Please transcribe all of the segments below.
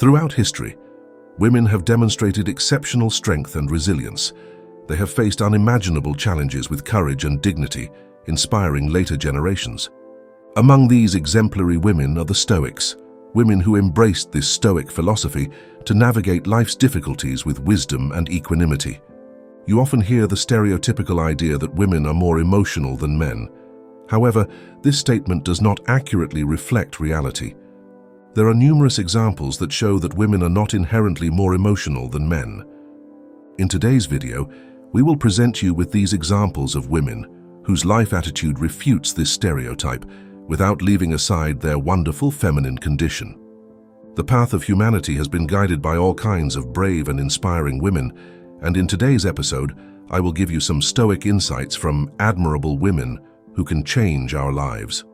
Throughout history, women have demonstrated exceptional strength and resilience. They have faced unimaginable challenges with courage and dignity, inspiring later generations. Among these exemplary women are the Stoics, women who embraced this Stoic philosophy to navigate life's difficulties with wisdom and equanimity. You often hear the stereotypical idea that women are more emotional than men. However, this statement does not accurately reflect reality. There are numerous examples that show that women are not inherently more emotional than men. In today's video, we will present you with these examples of women whose life attitude refutes this stereotype without leaving aside their wonderful feminine condition. The path of humanity has been guided by all kinds of brave and inspiring women, and in today's episode, I will give you some Stoic insights from admirable women who can change our lives.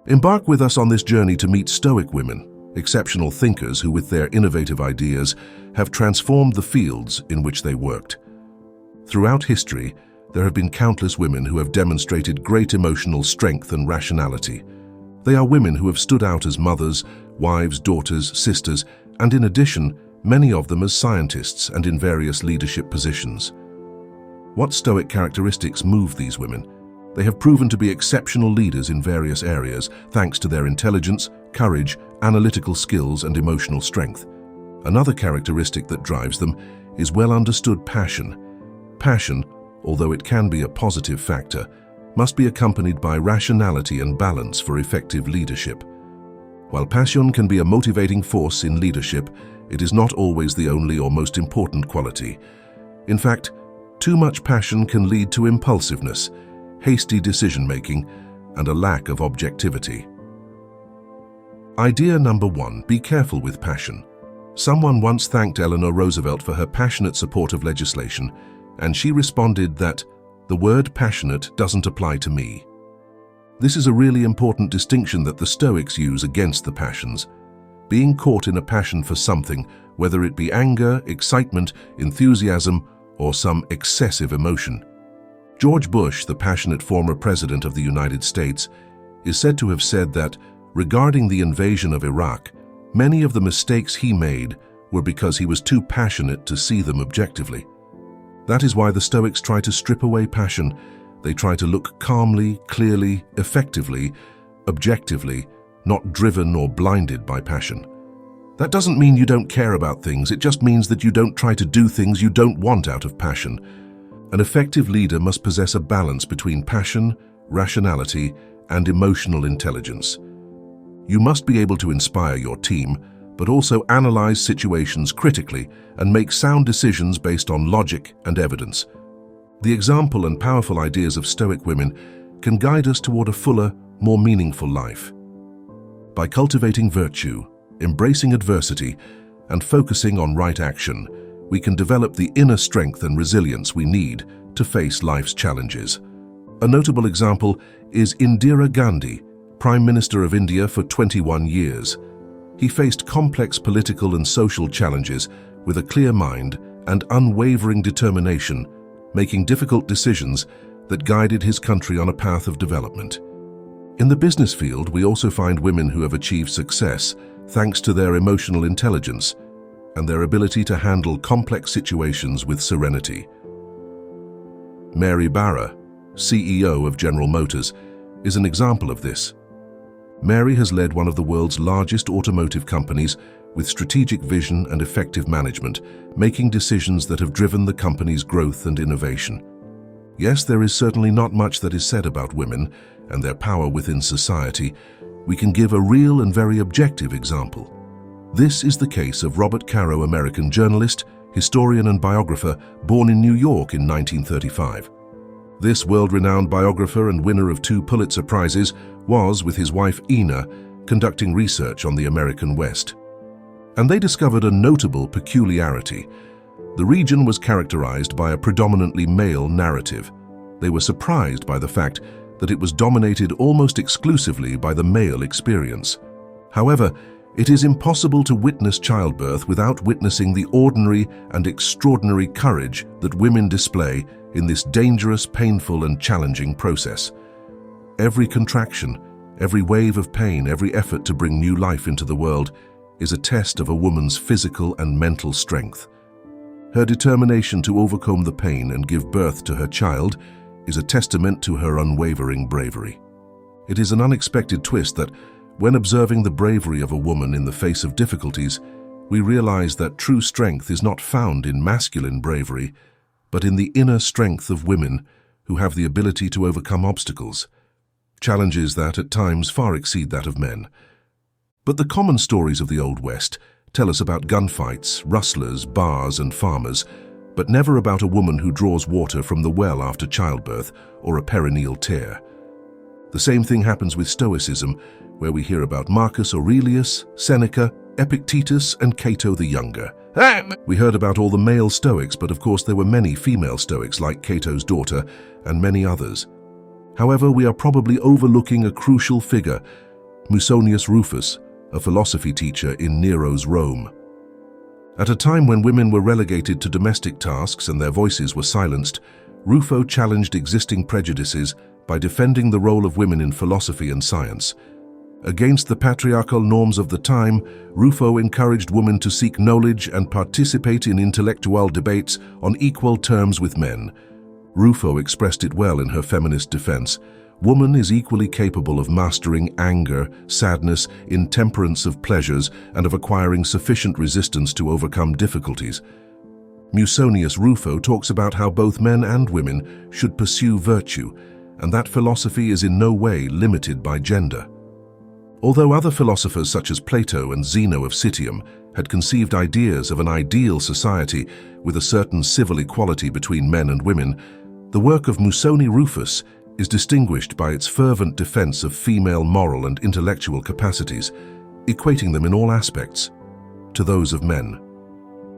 Embark with us on this journey to meet Stoic women, exceptional thinkers who with their innovative ideas have transformed the fields in which they worked. Throughout history, there have been countless women who have demonstrated great emotional strength and rationality. They are women who have stood out as mothers, wives, daughters, sisters, and in addition, many of them as scientists and in various leadership positions. What Stoic characteristics move these women? They have proven to be exceptional leaders in various areas, thanks to their intelligence, courage, analytical skills, and emotional strength. Another characteristic that drives them is well-understood passion. Passion, although it can be a positive factor, must be accompanied by rationality and balance for effective leadership. While passion can be a motivating force in leadership, it is not always the only or most important quality. In fact, too much passion can lead to impulsiveness, hasty decision-making, and a lack of objectivity. Idea number 1, be careful with passion. Someone once thanked Eleanor Roosevelt for her passionate support of legislation, and she responded that, "The word passionate doesn't apply to me." This is a really important distinction that the Stoics use against the passions. Being caught in a passion for something, whether it be anger, excitement, enthusiasm, or some excessive emotion. George Bush, the passionate former president of the United States, is said to have said that, regarding the invasion of Iraq, many of the mistakes he made were because he was too passionate to see them objectively. That is why the Stoics try to strip away passion. They try to look calmly, clearly, effectively, objectively, not driven or blinded by passion. That doesn't mean you don't care about things, it just means that you don't try to do things you don't want out of passion. An effective leader must possess a balance between passion, rationality, and emotional intelligence. You must be able to inspire your team, but also analyze situations critically and make sound decisions based on logic and evidence. The example and powerful ideas of Stoic women can guide us toward a fuller, more meaningful life. By cultivating virtue, embracing adversity, and focusing on right action, we can develop the inner strength and resilience we need to face life's challenges. A notable example is Indira Gandhi, Prime Minister of India for 21 years. He faced complex political and social challenges with a clear mind and unwavering determination, making difficult decisions that guided his country on a path of development. In the business field, we also find women who have achieved success thanks to their emotional intelligence and their ability to handle complex situations with serenity. Mary Barra, CEO of General Motors, is an example of this. Mary has led one of the world's largest automotive companies with strategic vision and effective management, making decisions that have driven the company's growth and innovation. Yes, there is certainly not much that is said about women and their power within society. We can give a real and very objective example. This is the case of Robert Caro, American journalist, historian and biographer, born in New York in 1935. This world-renowned biographer and winner of 2 Pulitzer Prizes was, with his wife Ina, conducting research on the American West. And they discovered a notable peculiarity. The region was characterized by a predominantly male narrative. They were surprised by the fact that it was dominated almost exclusively by the male experience. However, it is impossible to witness childbirth without witnessing the ordinary and extraordinary courage that women display in this dangerous, painful, and challenging process. Every contraction, every wave of pain, every effort to bring new life into the world is a test of a woman's physical and mental strength. Her determination to overcome the pain and give birth to her child is a testament to her unwavering bravery. It is an unexpected twist that, when observing the bravery of a woman in the face of difficulties, we realize that true strength is not found in masculine bravery, but in the inner strength of women who have the ability to overcome obstacles, challenges that at times far exceed that of men. But the common stories of the Old West tell us about gunfights, rustlers, bars, and farmers, but never about a woman who draws water from the well after childbirth or a perineal tear. The same thing happens with Stoicism, where we hear about Marcus Aurelius, Seneca, Epictetus, and Cato the Younger. We heard about all the male Stoics, but of course there were many female Stoics like Cato's daughter and many others. However, we are probably overlooking a crucial figure, Musonius Rufus, a philosophy teacher in Nero's Rome. At a time when women were relegated to domestic tasks and their voices were silenced, Rufo challenged existing prejudices by defending the role of women in philosophy and science. Against the patriarchal norms of the time, Rufo encouraged women to seek knowledge and participate in intellectual debates on equal terms with men. Rufo expressed it well in her feminist defense. Woman is equally capable of mastering anger, sadness, intemperance of pleasures, and of acquiring sufficient resistance to overcome difficulties. Musonius Rufo talks about how both men and women should pursue virtue, and that philosophy is in no way limited by gender. Although other philosophers such as Plato and Zeno of Citium had conceived ideas of an ideal society with a certain civil equality between men and women, the work of Musoni Rufus is distinguished by its fervent defense of female moral and intellectual capacities, equating them in all aspects to those of men.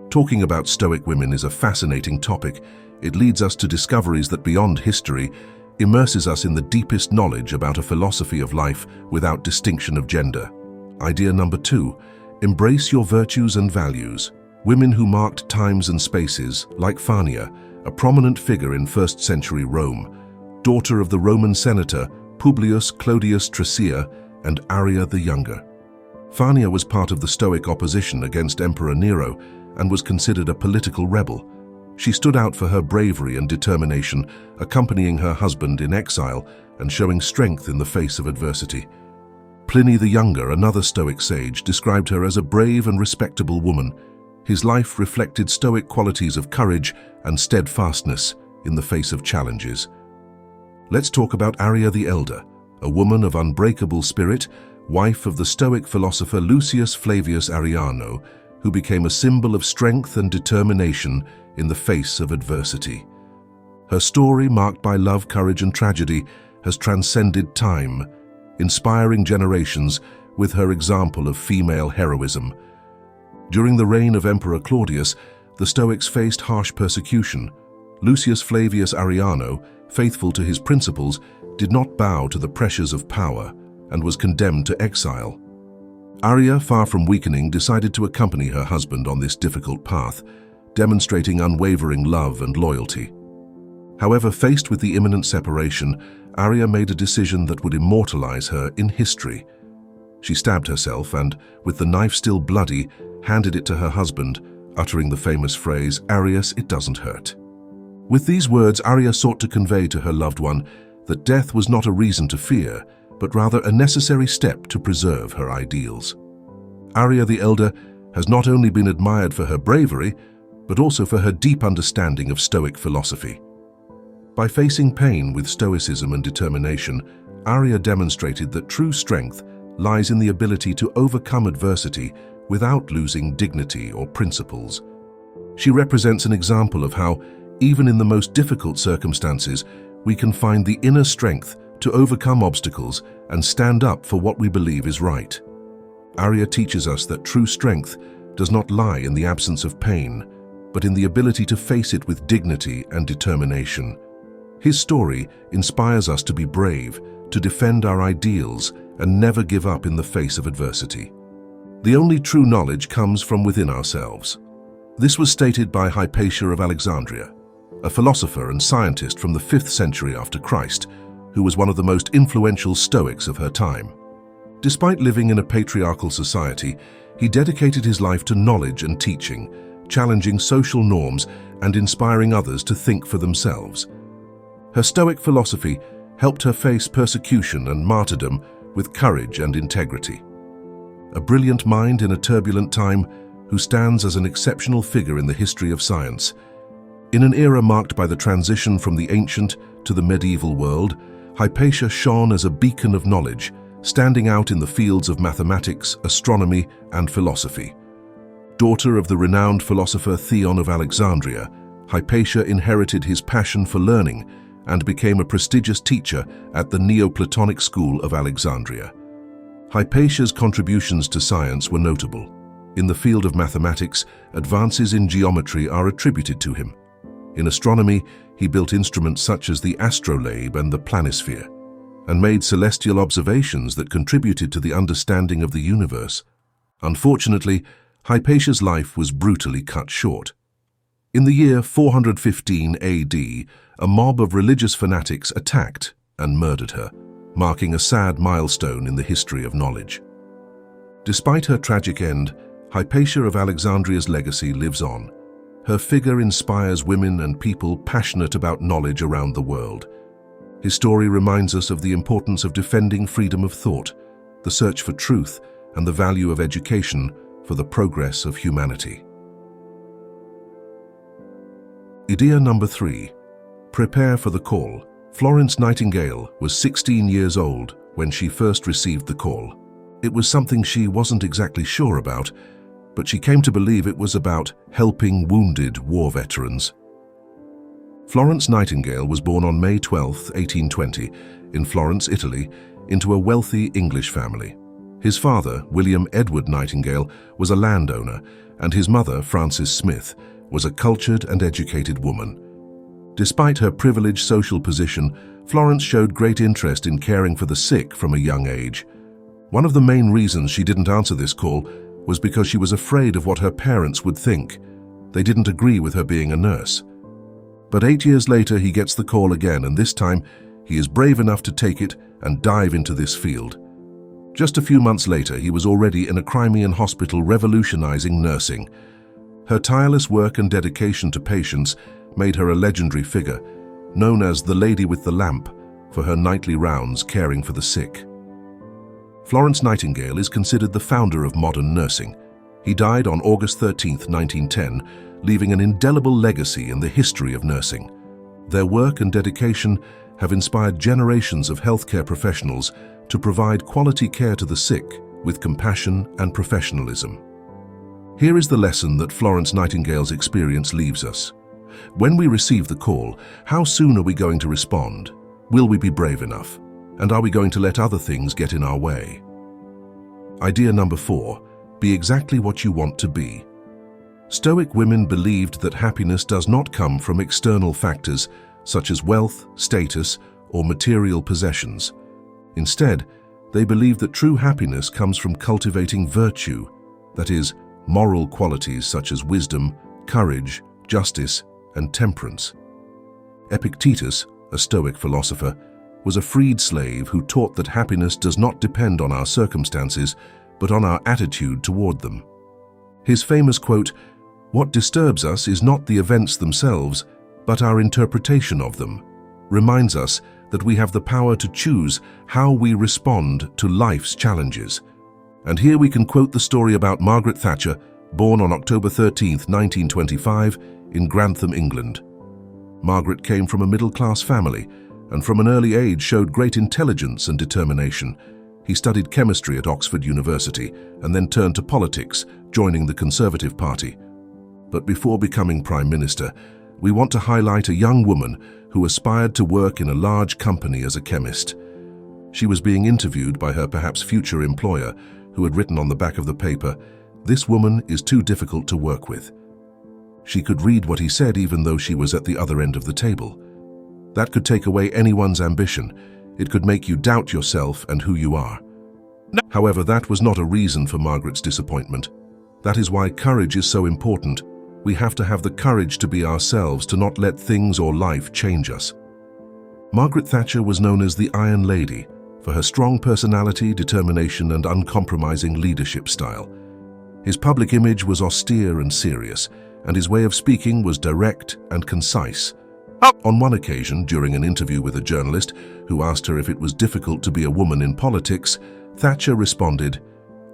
Talking about Stoic women is a fascinating topic. It leads us to discoveries that beyond history immerses us in the deepest knowledge about a philosophy of life without distinction of gender. Idea number 2, embrace your virtues and values. Women who marked times and spaces, like Fania, a prominent figure in 1st century Rome, daughter of the Roman senator Publius Clodius Tressia and Arria the Younger. Fania was part of the Stoic opposition against Emperor Nero and was considered a political rebel. She stood out for her bravery and determination, accompanying her husband in exile and showing strength in the face of adversity. Pliny the Younger, another Stoic sage, described her as a brave and respectable woman. His life reflected Stoic qualities of courage and steadfastness in the face of challenges. Let's talk about Arria the Elder, a woman of unbreakable spirit, wife of the Stoic philosopher Lucius Flavius Arriano, who became a symbol of strength and determination in the face of adversity. Her story, marked by love, courage, and tragedy, has transcended time, inspiring generations with her example of female heroism. During the reign of Emperor Claudius, the Stoics faced harsh persecution. Lucius Flavius Arriano, faithful to his principles, did not bow to the pressures of power and was condemned to exile. Arria, far from weakening, decided to accompany her husband on this difficult path, demonstrating unwavering love and loyalty. However, faced with the imminent separation, Arria made a decision that would immortalize her in history. She stabbed herself and, with the knife still bloody, handed it to her husband, uttering the famous phrase, "Arrius, it doesn't hurt." With these words, Arria sought to convey to her loved one that death was not a reason to fear, but rather a necessary step to preserve her ideals. Arria the Elder has not only been admired for her bravery, but also for her deep understanding of Stoic philosophy. By facing pain with stoicism and determination, Arria demonstrated that true strength lies in the ability to overcome adversity without losing dignity or principles. She represents an example of how, even in the most difficult circumstances, we can find the inner strength to overcome obstacles and stand up for what we believe is right. Arria teaches us that true strength does not lie in the absence of pain, but in the ability to face it with dignity and determination. His story inspires us to be brave, to defend our ideals, and never give up in the face of adversity. The only true knowledge comes from within ourselves. This was stated by Hypatia of Alexandria, a philosopher and scientist from the 5th century after Christ, who was one of the most influential Stoics of her time. Despite living in a patriarchal society, He dedicated his life to knowledge and teaching, challenging social norms and inspiring others to think for themselves. Her Stoic philosophy helped her face persecution and martyrdom with courage and integrity. A brilliant mind in a turbulent time who stands as an exceptional figure in the history of science. In an era marked by the transition from the ancient to the medieval world, Hypatia shone as a beacon of knowledge, standing out in the fields of mathematics, astronomy, and philosophy. Daughter of the renowned philosopher Theon of Alexandria, Hypatia inherited his passion for learning and became a prestigious teacher at the Neoplatonic school of Alexandria. Hypatia's contributions to science were notable. In the field of mathematics, advances in geometry are attributed to him. In astronomy, he built instruments such as the astrolabe and the planisphere, and made celestial observations that contributed to the understanding of the universe. Unfortunately, Hypatia's life was brutally cut short. In the year 415 AD, a mob of religious fanatics attacked and murdered her, marking a sad milestone in the history of knowledge. Despite her tragic end, Hypatia of Alexandria's legacy lives on. Her figure inspires women and people passionate about knowledge around the world. His story reminds us of the importance of defending freedom of thought, the search for truth, and the value of education for the progress of humanity. Idea number 3. Prepare for the call. Florence Nightingale was 16 years old when she first received the call. It was something she wasn't exactly sure about, but she came to believe it was about helping wounded war veterans. Florence Nightingale was born on May 12, 1820, in Florence, Italy, into a wealthy English family. His father, William Edward Nightingale, was a landowner, and his mother, Frances Smith, was a cultured and educated woman. Despite her privileged social position, Florence showed great interest in caring for the sick from a young age. One of the main reasons she didn't answer this call was because she was afraid of what her parents would think. They didn't agree with her being a nurse. But 8 years later, he gets the call again, and this time he is brave enough to take it and dive into this field. Just a few months later, he was already in a Crimean hospital revolutionizing nursing. Her tireless work and dedication to patients made her a legendary figure, known as the Lady with the Lamp, for her nightly rounds caring for the sick. Florence Nightingale is considered the founder of modern nursing. He died on August 13, 1910, leaving an indelible legacy in the history of nursing. Their work and dedication have inspired generations of healthcare professionals to provide quality care to the sick with compassion and professionalism. Here is the lesson that Florence Nightingale's experience leaves us. When we receive the call, how soon are we going to respond? Will we be brave enough? And are we going to let other things get in our way? Idea number 4. Be exactly what you want to be. Stoic women believed that happiness does not come from external factors such as wealth, status, or material possessions. Instead, they believed that true happiness comes from cultivating virtue, that is, moral qualities such as wisdom, courage, justice, and temperance. Epictetus, a Stoic philosopher, was a freed slave who taught that happiness does not depend on our circumstances, but on our attitude toward them. His famous quote, "What disturbs us is not the events themselves, but our interpretation of them," reminds us that we have the power to choose how we respond to life's challenges. And here we can quote the story about Margaret Thatcher, born on October 13, 1925, in Grantham, England. Margaret came from a middle-class family, and from an early age showed great intelligence and determination. He studied chemistry at Oxford University and then turned to politics, joining the Conservative Party. But before becoming Prime Minister, we want to highlight a young woman who aspired to work in a large company as a chemist. She was being interviewed by her perhaps future employer, who had written on the back of the paper, "This woman is too difficult to work with." She could read what he said even though she was at the other end of the table. That could take away anyone's ambition. It could make you doubt yourself and who you are. However, that was not a reason for Margaret's disappointment. That is why courage is so important. We have to have the courage to be ourselves, to not let things or life change us. Margaret Thatcher was known as the Iron Lady for her strong personality, determination, and uncompromising leadership style. His public image was austere and serious, and his way of speaking was direct and concise. On one occasion, during an interview with a journalist who asked her if it was difficult to be a woman in politics, Thatcher responded,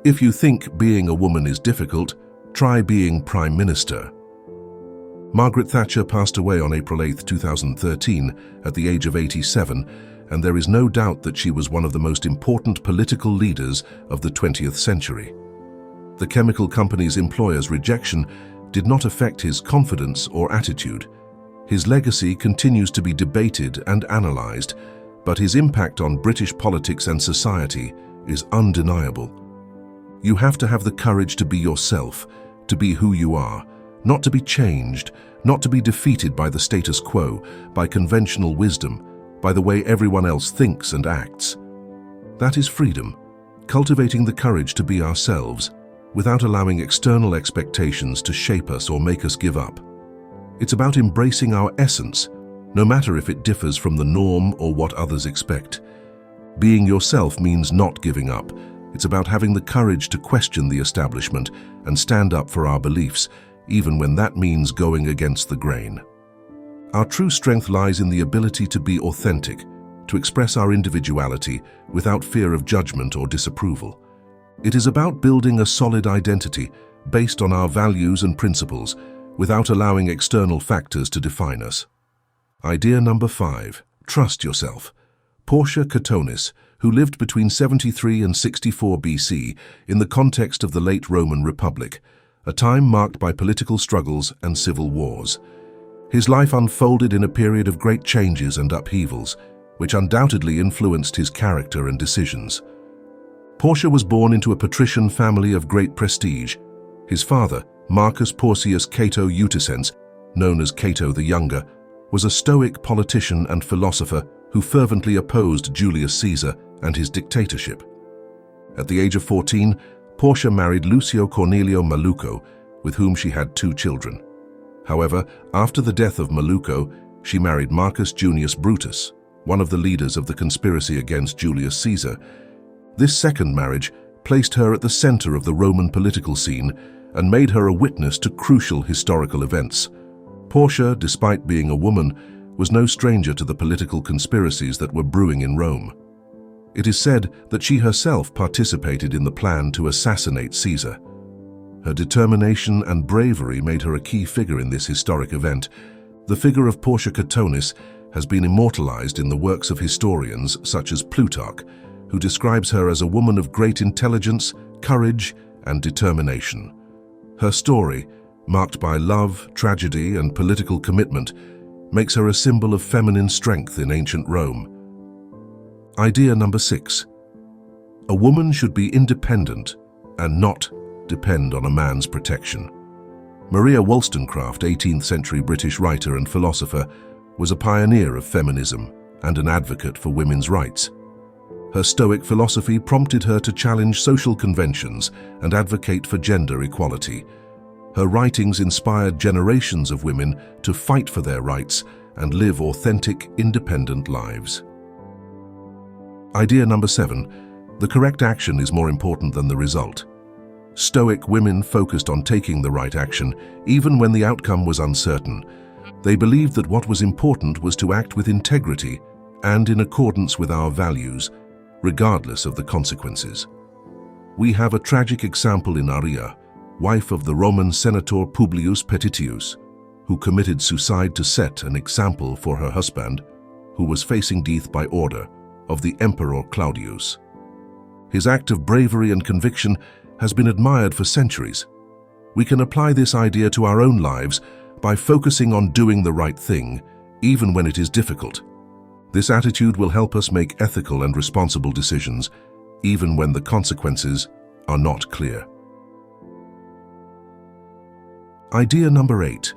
"If you think being a woman is difficult, try being Prime Minister." Margaret Thatcher passed away on April 8, 2013, at the age of 87, and there is no doubt that she was one of the most important political leaders of the 20th century. The chemical company's employer's rejection did not affect his confidence or attitude. His legacy continues to be debated and analyzed, but his impact on British politics and society is undeniable. You have to have the courage to be yourself, to be who you are, not to be changed, not to be defeated by the status quo, by conventional wisdom, by the way everyone else thinks and acts. That is freedom, cultivating the courage to be ourselves, without allowing external expectations to shape us or make us give up. It's about embracing our essence, no matter if it differs from the norm or what others expect. Being yourself means not giving up. It's about having the courage to question the establishment and stand up for our beliefs, even when that means going against the grain. Our true strength lies in the ability to be authentic, to express our individuality without fear of judgment or disapproval. It is about building a solid identity based on our values and principles, without allowing external factors to define us. Idea number 5, trust yourself. Portia Catonis, who lived between 73 and 64 BC in the context of the late Roman Republic, a time marked by political struggles and civil wars. His life unfolded in a period of great changes and upheavals, which undoubtedly influenced his character and decisions. Portia was born into a patrician family of great prestige. His father, Marcus Porcius Cato Eutycens, known as Cato the Younger, was a Stoic politician and philosopher who fervently opposed Julius Caesar and his dictatorship. At the age of 14, Portia married Lucio Cornelio Maluco, with whom she had 2 children. However, after the death of Maluco, she married Marcus Junius Brutus, one of the leaders of the conspiracy against Julius Caesar. This second marriage placed her at the center of the Roman political scene and made her a witness to crucial historical events. Portia, despite being a woman, was no stranger to the political conspiracies that were brewing in Rome. It is said that she herself participated in the plan to assassinate Caesar. Her determination and bravery made her a key figure in this historic event. The figure of Portia Catonis has been immortalized in the works of historians such as Plutarch, who describes her as a woman of great intelligence, courage, and determination. Her story, marked by love, tragedy, and political commitment, makes her a symbol of feminine strength in ancient Rome. Idea number 6. A woman should be independent and not depend on a man's protection. Maria Wollstonecraft, 18th century British writer and philosopher, was a pioneer of feminism and an advocate for women's rights. Her Stoic philosophy prompted her to challenge social conventions and advocate for gender equality. Her writings inspired generations of women to fight for their rights and live authentic, independent lives. Idea number 7. The correct action is more important than the result. Stoic women focused on taking the right action, even when the outcome was uncertain. They believed that what was important was to act with integrity and in accordance with our values, regardless of the consequences. We have a tragic example in Aria, wife of the Roman senator Publius Petitius, who committed suicide to set an example for her husband, who was facing death by order of the Emperor Claudius. His act of bravery and conviction has been admired for centuries. We can apply this idea to our own lives by focusing on doing the right thing, even when it is difficult. This attitude will help us make ethical and responsible decisions, even when the consequences are not clear. Idea number 8.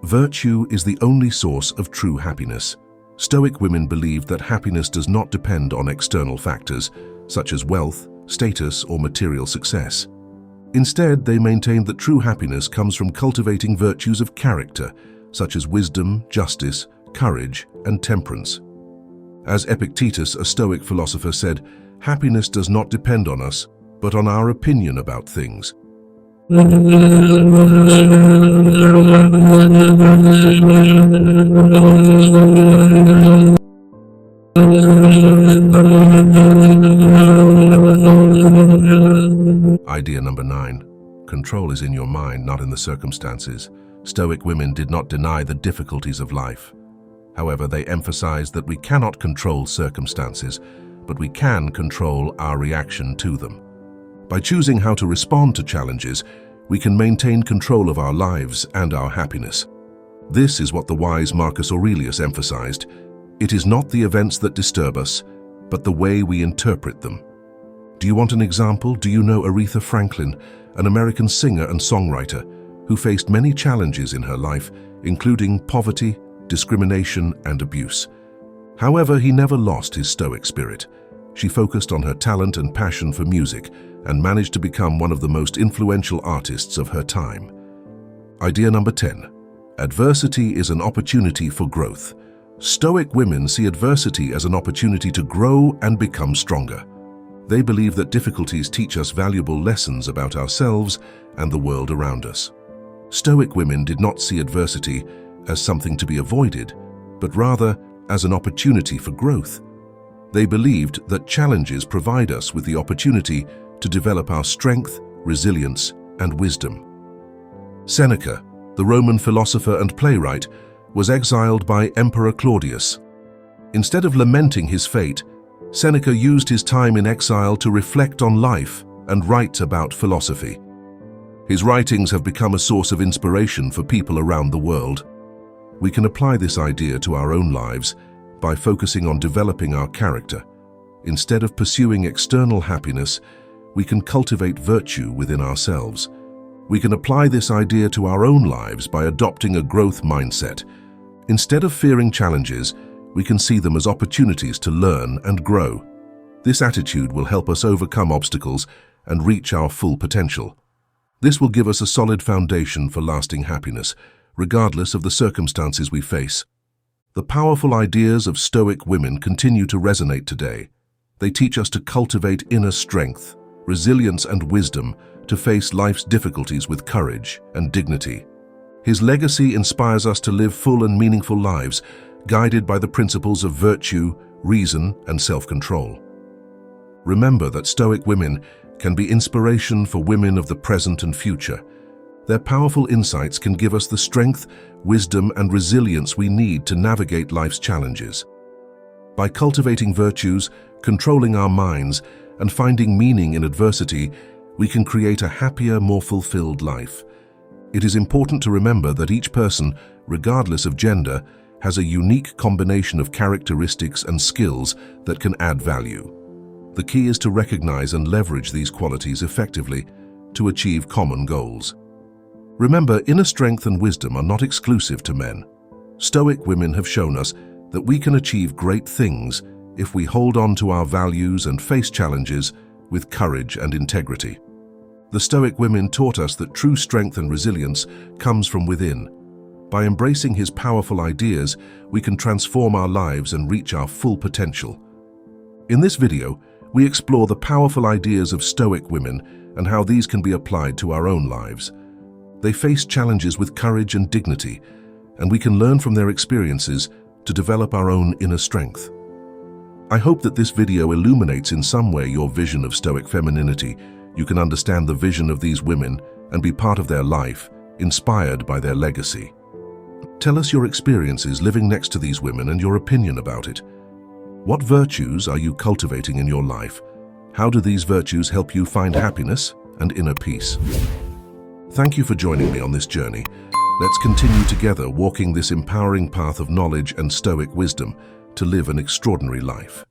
Virtue is the only source of true happiness. Stoic women believed that happiness does not depend on external factors, such as wealth, status, or material success. Instead, they maintained that true happiness comes from cultivating virtues of character, such as wisdom, justice, courage, and temperance. As Epictetus, a Stoic philosopher, said, "Happiness does not depend on us, but on our opinion about things." Idea number 9. Control is in your mind, not in the circumstances. Stoic women did not deny the difficulties of life. However, they emphasized that we cannot control circumstances, but we can control our reaction to them. By choosing how to respond to challenges, we can maintain control of our lives and our happiness. This is what the wise Marcus Aurelius emphasized. It is not the events that disturb us, but the way we interpret them. Do you want an example? Do you know Aretha Franklin, an American singer and songwriter who faced many challenges in her life, including poverty, discrimination, and abuse? However, he never lost his Stoic spirit. She focused on her talent and passion for music and managed to become one of the most influential artists of her time. Idea number 10. Adversity is an opportunity for growth. Stoic women see adversity as an opportunity to grow and become stronger. They believe that difficulties teach us valuable lessons about ourselves and the world around us. Stoic women did not see adversity as something to be avoided, but rather as an opportunity for growth. They believed that challenges provide us with the opportunity to develop our strength, resilience, and wisdom. Seneca, the Roman philosopher and playwright, was exiled by Emperor Claudius. Instead of lamenting his fate, Seneca used his time in exile to reflect on life and write about philosophy. His writings have become a source of inspiration for people around the world. We can apply this idea to our own lives by focusing on developing our character. Instead of pursuing external happiness, we can cultivate virtue within ourselves. We can apply this idea to our own lives by adopting a growth mindset. Instead of fearing challenges, we can see them as opportunities to learn and grow. This attitude will help us overcome obstacles and reach our full potential. This will give us a solid foundation for lasting happiness, regardless of the circumstances we face. The powerful ideas of Stoic women continue to resonate today. They teach us to cultivate inner strength, resilience, and wisdom to face life's difficulties with courage and dignity. His legacy inspires us to live full and meaningful lives, guided by the principles of virtue, reason, and self-control. Remember that Stoic women can be inspiration for women of the present and future. Their powerful insights can give us the strength, wisdom, and resilience we need to navigate life's challenges. By cultivating virtues, controlling our minds, and finding meaning in adversity, we can create a happier, more fulfilled life. It is important to remember that each person, regardless of gender, has a unique combination of characteristics and skills that can add value. The key is to recognize and leverage these qualities effectively to achieve common goals. Remember, inner strength and wisdom are not exclusive to men. Stoic women have shown us that we can achieve great things if we hold on to our values and face challenges with courage and integrity. The Stoic women taught us that true strength and resilience comes from within. By embracing his powerful ideas, we can transform our lives and reach our full potential. In this video, we explore the powerful ideas of Stoic women and how these can be applied to our own lives. They face challenges with courage and dignity, and we can learn from their experiences to develop our own inner strength. I hope that this video illuminates in some way your vision of Stoic femininity. You can understand the vision of these women and be part of their life, inspired by their legacy. Tell us your experiences living next to these women and your opinion about it. What virtues are you cultivating in your life? How do these virtues help you find happiness and inner peace? Thank you for joining me on this journey. Let's continue together walking this empowering path of knowledge and Stoic wisdom to live an extraordinary life.